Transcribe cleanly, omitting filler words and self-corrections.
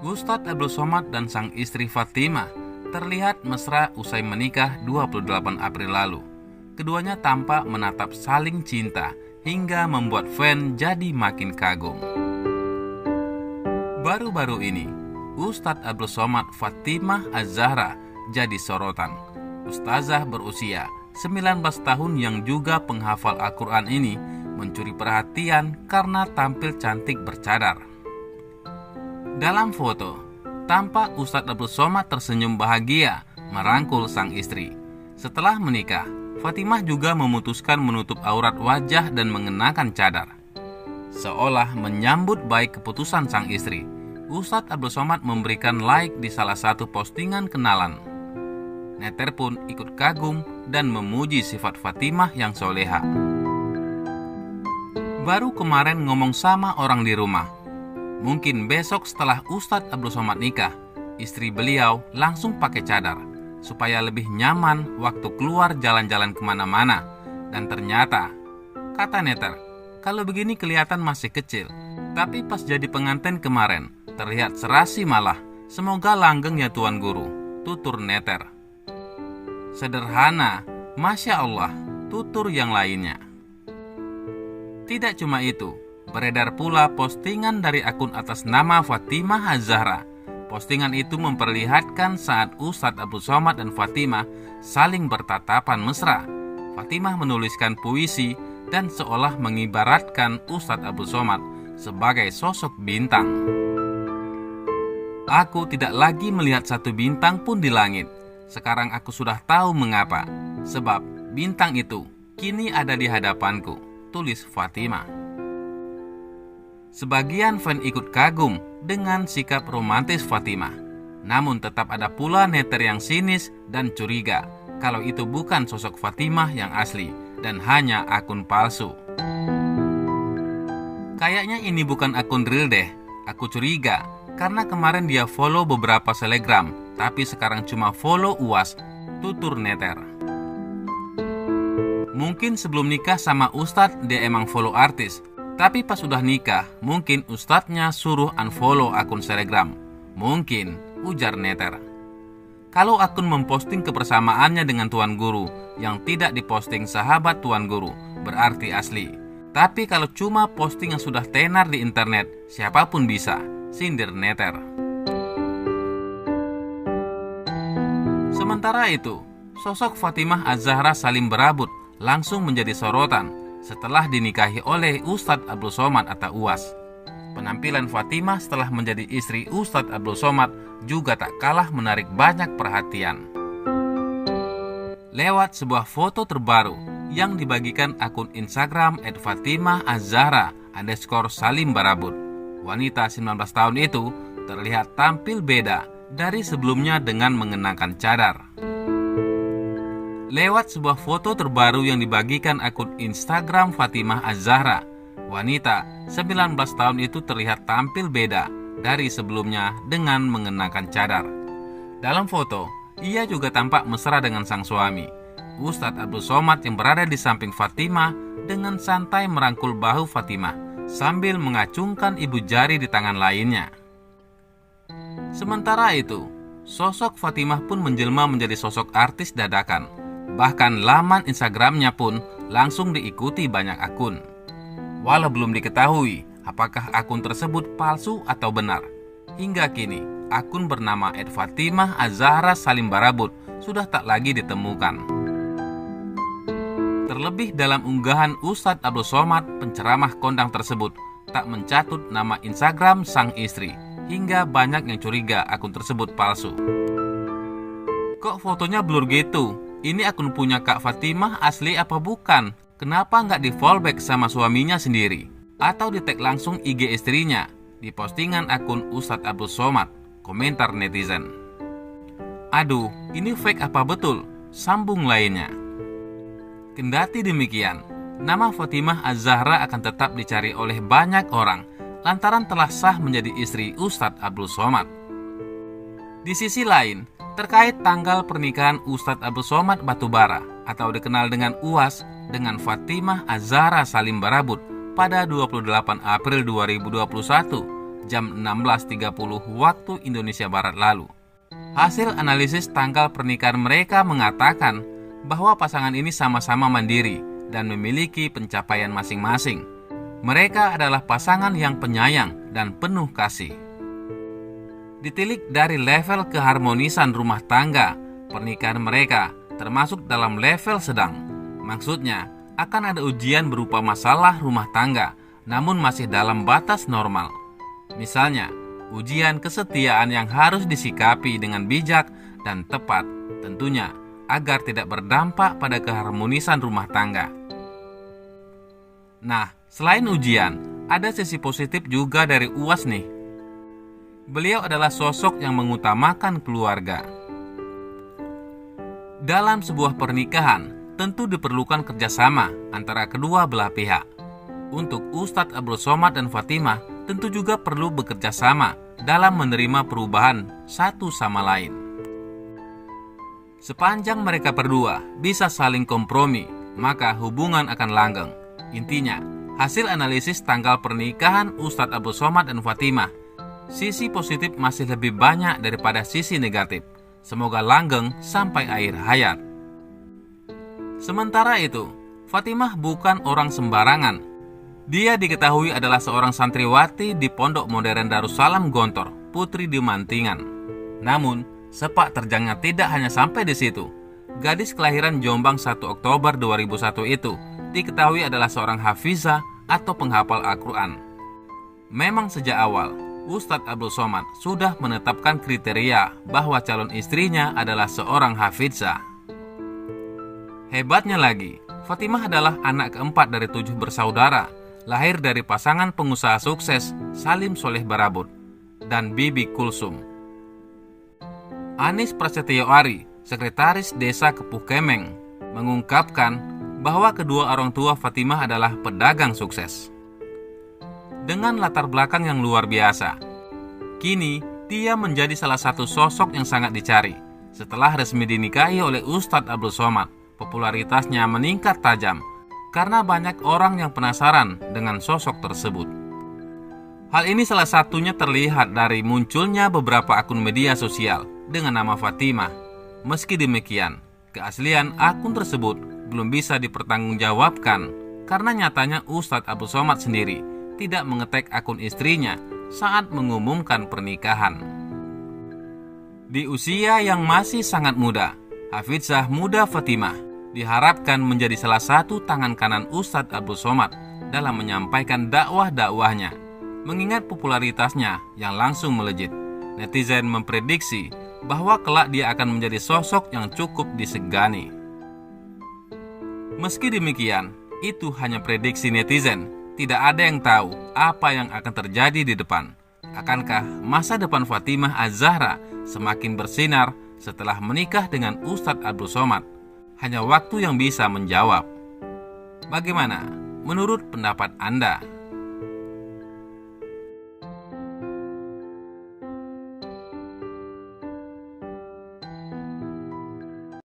Ustadz Abdul Somad dan sang istri Fatimah terlihat mesra usai menikah 28 April lalu. Keduanya tampak menatap saling cinta hingga membuat fan jadi makin kagum. Baru-baru ini, Ustadz Abdul Somad Fatimah Az-Zahra jadi sorotan. Ustazah berusia 19 tahun yang juga penghafal Al-Quran ini mencuri perhatian karena tampil cantik bercadar. Dalam foto, tampak Ustadz Abdul Somad tersenyum bahagia merangkul sang istri. Setelah menikah, Fatimah juga memutuskan menutup aurat wajah dan mengenakan cadar. Seolah menyambut baik keputusan sang istri, Ustadz Abdul Somad memberikan like di salah satu postingan kenalan. Neter pun ikut kagum dan memuji sifat Fatimah yang soleha. Baru kemarin ngomong sama orang di rumah. Mungkin besok setelah Ustadz Abdul Somad nikah, istri beliau langsung pakai cadar supaya lebih nyaman waktu keluar jalan-jalan kemana-mana. Dan ternyata, kata Neter, kalau begini kelihatan masih kecil. Tapi pas jadi pengantin kemarin, terlihat serasi malah. Semoga langgeng ya Tuan Guru, tutur Neter. Sederhana, Masya Allah, tutur yang lainnya. Tidak cuma itu, beredar pula postingan dari akun atas nama Fatimah Az-Zahra. Postingan itu memperlihatkan saat Ustadz Abdul Somad dan Fatimah saling bertatapan mesra. Fatimah menuliskan puisi dan seolah mengibaratkan Ustadz Abdul Somad sebagai sosok bintang. Aku tidak lagi melihat satu bintang pun di langit. Sekarang aku sudah tahu mengapa. Sebab bintang itu kini ada di hadapanku, tulis Fatimah. Sebagian fan ikut kagum dengan sikap romantis Fatimah. Namun tetap ada pula neter yang sinis dan curiga kalau itu bukan sosok Fatimah yang asli dan hanya akun palsu. Kayaknya ini bukan akun real deh, aku curiga. Karena kemarin dia follow beberapa selebgram, tapi sekarang cuma follow UAS, tutur neter. Mungkin sebelum nikah sama Ustadz dia emang follow artis, tapi pas udah nikah, mungkin Ustadznya suruh unfollow akun selebgram. Mungkin, ujar neter. Kalau akun memposting kebersamaannya dengan Tuan Guru yang tidak diposting sahabat Tuan Guru, berarti asli. Tapi kalau cuma posting yang sudah tenar di internet, siapapun bisa, sindir neter. Sementara itu, sosok Fatimah Az-Zahra saling berabut langsung menjadi sorotan setelah dinikahi oleh Ustadz Abdul Somad atau UAS. Penampilan Fatimah setelah menjadi istri Ustadz Abdul Somad juga tak kalah menarik banyak perhatian. Lewat sebuah foto terbaru yang dibagikan akun Instagram @fatimah_az_zahra_salim_barabut, wanita 19 tahun itu terlihat tampil beda dari sebelumnya dengan mengenakan cadar. Lewat sebuah foto terbaru yang dibagikan akun Instagram Fatimah Az-Zahra, wanita 19 tahun itu terlihat tampil beda dari sebelumnya dengan mengenakan cadar. Dalam foto, ia juga tampak mesra dengan sang suami, Ustadz Abdul Somad, yang berada di samping Fatimah dengan santai merangkul bahu Fatimah sambil mengacungkan ibu jari di tangan lainnya. Sementara itu, sosok Fatimah pun menjelma menjadi sosok artis dadakan. Bahkan laman Instagramnya pun langsung diikuti banyak akun. Walau belum diketahui apakah akun tersebut palsu atau benar. Hingga kini, akun bernama @fatimah_az_zahra_salim_barabut sudah tak lagi ditemukan. Terlebih dalam unggahan Ustadz Abdul Somad, penceramah kondang tersebut tak mencatut nama Instagram sang istri, hingga banyak yang curiga akun tersebut palsu. Kok fotonya blur gitu? Ini akun punya Kak Fatimah asli apa bukan? Kenapa nggak di fallback sama suaminya sendiri? Atau di tag langsung IG istrinya di postingan akun Ustadz Abdul Somad, komentar netizen. Aduh, ini fake apa betul? Sambung lainnya. Kendati demikian, nama Fatimah Az-Zahra akan tetap dicari oleh banyak orang lantaran telah sah menjadi istri Ustadz Abdul Somad. Di sisi lain, terkait tanggal pernikahan Ustadz Abdul Somad Batubara atau dikenal dengan UAS dengan Fatimah Az-Zahra Salim Barabut pada 28 April 2021, jam 16.30 waktu Indonesia Barat lalu. Hasil analisis tanggal pernikahan mereka mengatakan bahwa pasangan ini sama-sama mandiri dan memiliki pencapaian masing-masing. Mereka adalah pasangan yang penyayang dan penuh kasih. Ditilik dari level keharmonisan rumah tangga, pernikahan mereka termasuk dalam level sedang. Maksudnya, akan ada ujian berupa masalah rumah tangga, namun masih dalam batas normal. Misalnya, ujian kesetiaan yang harus disikapi dengan bijak dan tepat, tentunya agar tidak berdampak pada keharmonisan rumah tangga. Nah, selain ujian, ada sisi positif juga dari UAS nih. Beliau adalah sosok yang mengutamakan keluarga. Dalam sebuah pernikahan, tentu diperlukan kerjasama antara kedua belah pihak. Untuk Ustadz Abdul Somad dan Fatimah, tentu juga perlu bekerja sama dalam menerima perubahan satu sama lain. Sepanjang mereka berdua bisa saling kompromi, maka hubungan akan langgeng. Intinya, hasil analisis tanggal pernikahan Ustadz Abdul Somad dan Fatimah, sisi positif masih lebih banyak daripada sisi negatif. Semoga langgeng sampai akhir hayat. Sementara itu, Fatimah bukan orang sembarangan. Dia diketahui adalah seorang santriwati di Pondok Modern Darussalam Gontor, Putri di Mantingan. Namun, sepak terjangnya tidak hanya sampai di situ. Gadis kelahiran Jombang 1 Oktober 2001 itu diketahui adalah seorang hafizah atau penghafal Al-Quran. Memang sejak awal, Ustadz Abdul Somad sudah menetapkan kriteria bahwa calon istrinya adalah seorang hafizah. Hebatnya lagi, Fatimah adalah anak keempat dari 7 bersaudara, lahir dari pasangan pengusaha sukses Salim Soleh Barabut dan Bibi Kulsum. Anis Prasetyo Ari, sekretaris desa Kepuh Kemeng, mengungkapkan bahwa kedua orang tua Fatimah adalah pedagang sukses. Dengan latar belakang yang luar biasa, kini dia menjadi salah satu sosok yang sangat dicari. Setelah resmi dinikahi oleh Ustadz Abdul Somad, popularitasnya meningkat tajam karena banyak orang yang penasaran dengan sosok tersebut. Hal ini salah satunya terlihat dari munculnya beberapa akun media sosial dengan nama Fatimah. Meski demikian, keaslian akun tersebut belum bisa dipertanggungjawabkan karena nyatanya Ustadz Abdul Somad sendiri tidak mengetek akun istrinya saat mengumumkan pernikahan. Di usia yang masih sangat muda, hafizah muda Fatimah diharapkan menjadi salah satu tangan kanan Ustadz Abdul Somad dalam menyampaikan dakwah-dakwahnya. Mengingat popularitasnya yang langsung melejit, netizen memprediksi bahwa kelak dia akan menjadi sosok yang cukup disegani. Meski demikian, itu hanya prediksi netizen. Tidak ada yang tahu apa yang akan terjadi di depan. Akankah masa depan Fatimah Az-Zahra semakin bersinar setelah menikah dengan Ustadz Abdul Somad? Hanya waktu yang bisa menjawab. Bagaimana menurut pendapat Anda?